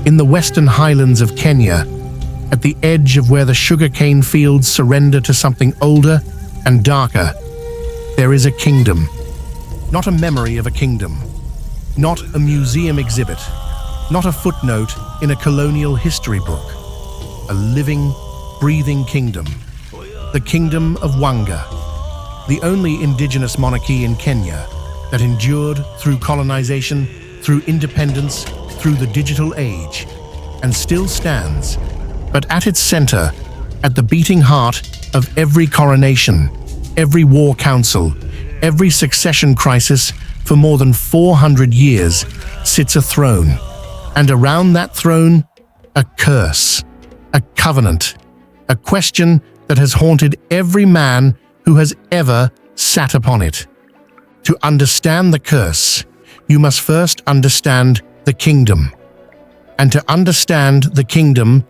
In the western highlands of Kenya, at the edge of where the sugarcane fields surrender to something older and darker, there is a kingdom. Not a memory of a kingdom, not a museum exhibit, not a footnote in a colonial history book. A living, breathing kingdom. The Kingdom of Wanga, the only indigenous monarchy in Kenya that endured through colonization, through independence, through the digital age, and still stands, but at its center, at the beating heart of every coronation, every war council, every succession crisis for more than 400 years, sits a throne. And around that throne, a curse, a covenant, a question that has haunted every man who has ever sat upon it. To understand the curse, you must first understand the kingdom. And to understand the kingdom,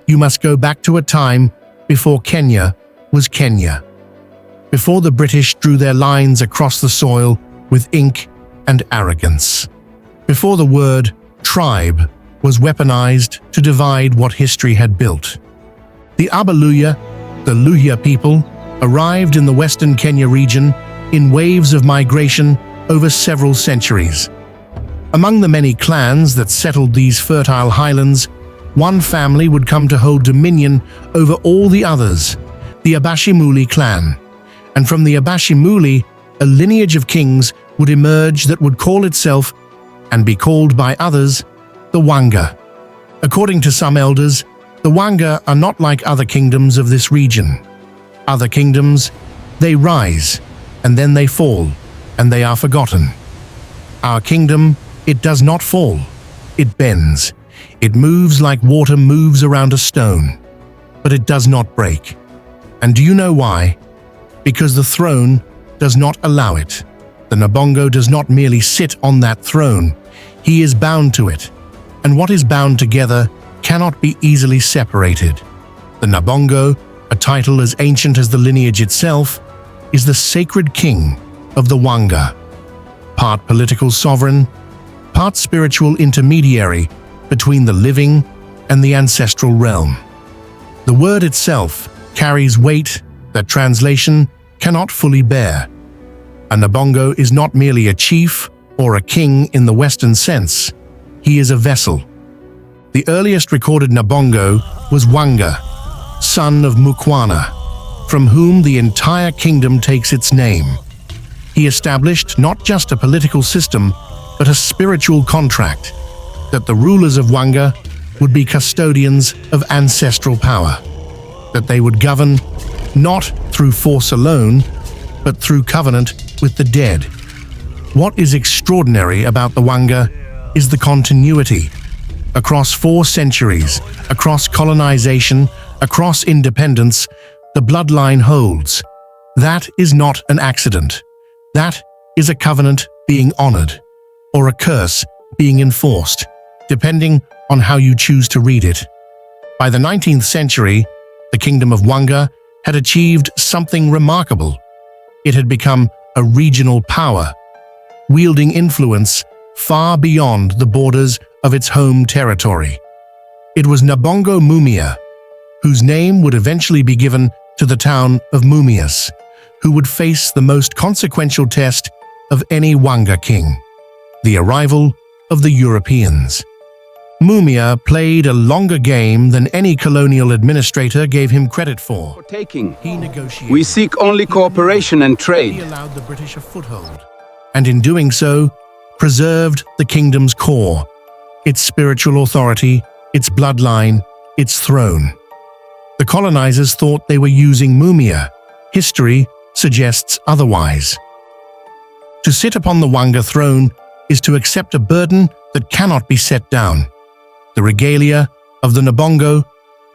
you must go back to a time before Kenya was Kenya. Before the British drew their lines across the soil with ink and arrogance. Before the word tribe was weaponized to divide what history had built. The Abaluya, the Luhya people, arrived in the western Kenya region in waves of migration over several centuries. Among the many clans that settled these fertile highlands, one family would come to hold dominion over all the others, the Abashimuli clan. And from the Abashimuli, a lineage of kings would emerge that would call itself, and be called by others, the Wanga. According to some elders, the Wanga are not like other kingdoms of this region. Other kingdoms, they rise, and then they fall, and they are forgotten. Our kingdom, it does not fall. It bends. It moves like water moves around a stone. But it does not break. And do you know why? Because the throne does not allow it. The Nabongo does not merely sit on that throne. He is bound to it. And what is bound together cannot be easily separated. The Nabongo, a title as ancient as the lineage itself, is the sacred king of the Wanga. Part political sovereign, part spiritual intermediary between the living and the ancestral realm. The word itself carries weight that translation cannot fully bear. A Nabongo is not merely a chief or a king in the Western sense. He is a vessel. The earliest recorded Nabongo was Wanga, son of Mukwana, from whom the entire kingdom takes its name. He established not just a political system, but a spiritual contract, that the rulers of Wanga would be custodians of ancestral power, that they would govern not through force alone, but through covenant with the dead. What is extraordinary about the Wanga is the continuity. Across 4 centuries, across colonization, across independence, the bloodline holds. That is not an accident. That is a covenant being honored, or a curse being enforced, depending on how you choose to read it. By the 19th century, the Kingdom of Wanga had achieved something remarkable. It had become a regional power, wielding influence far beyond the borders of its home territory. It was Nabongo Mumia, whose name would eventually be given to the town of Mumias, who would face the most consequential test of any Wanga king, the arrival of the Europeans. Mumia played a longer game than any colonial administrator gave him credit for. He negotiated. We seek only cooperation and trade. He allowed the British a foothold, and in doing so, preserved the kingdom's core, its spiritual authority, its bloodline, its throne. The colonizers thought they were using Mumia. History suggests otherwise. To sit upon the Wanga throne is to accept a burden that cannot be set down. The regalia of the Nabongo,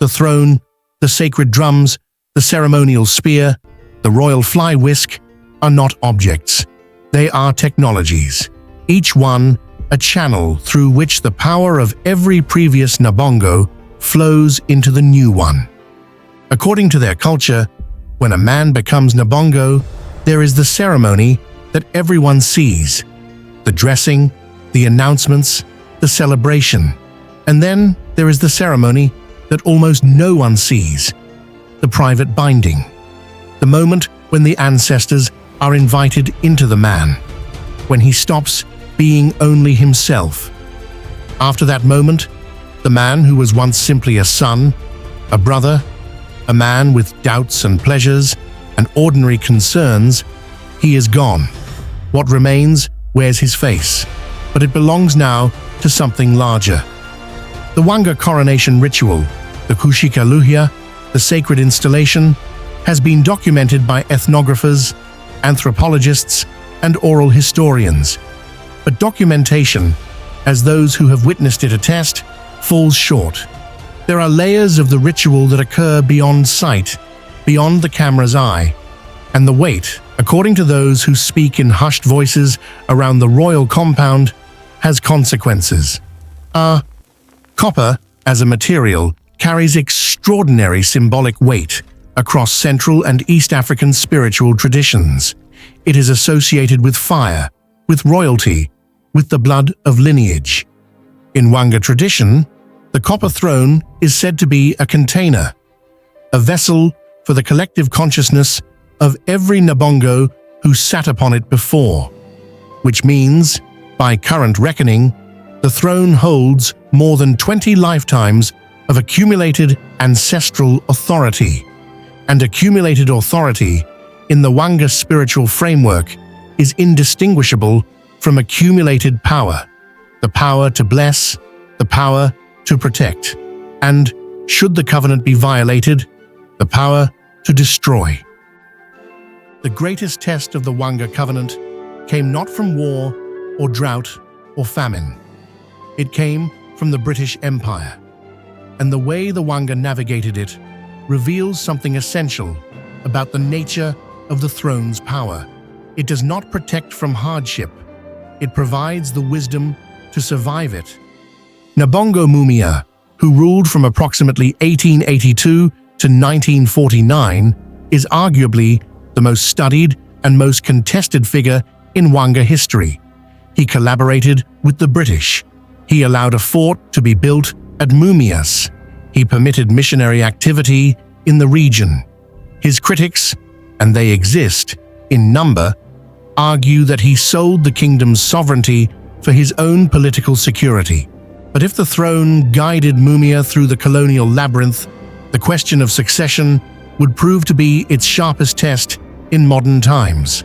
the throne, the sacred drums, the ceremonial spear, the royal fly whisk are not objects. They are technologies, each one a channel through which the power of every previous Nabongo flows into the new one. According to their culture, when a man becomes Nabongo, there is the ceremony that everyone sees, the dressing, the announcements, the celebration. And then there is the ceremony that almost no one sees, the private binding, the moment when the ancestors are invited into the man, when he stops being only himself. After that moment, the man who was once simply a son, a brother, a man with doubts and pleasures and ordinary concerns, he is gone. What remains wears his face, but it belongs now to something larger. The Wanga coronation ritual, the Kushika Luhya, the sacred installation, has been documented by ethnographers, anthropologists, and oral historians. But documentation, as those who have witnessed it attest, falls short. There are layers of the ritual that occur beyond sight, beyond the camera's eye, and the weight, according to those who speak in hushed voices around the royal compound, has consequences. Copper, as a material, carries extraordinary symbolic weight across Central and East African spiritual traditions. It is associated with fire, with royalty, with the blood of lineage. In Wanga tradition, the copper throne is said to be a container, a vessel for the collective consciousness of every Nabongo who sat upon it before, which means, by current reckoning, the throne holds more than 20 lifetimes of accumulated ancestral authority. And accumulated authority in the Wanga spiritual framework is indistinguishable from accumulated power, the power to bless, the power to protect, and, should the covenant be violated, the power to destroy. The greatest test of the Wanga covenant came not from war or drought or famine. It came from the British Empire, and the way the Wanga navigated it reveals something essential about the nature of the throne's power. It does not protect from hardship. It provides the wisdom to survive it. Nabongo Mumia, who ruled from approximately 1882 to 1949, is arguably the most studied and most contested figure in Wanga history. He collaborated with the British. He allowed a fort to be built at Mumias. He permitted missionary activity in the region. His critics, and they exist in number, argue that he sold the kingdom's sovereignty for his own political security. But if the throne guided Mumia through the colonial labyrinth, the question of succession would prove to be its sharpest test in modern times.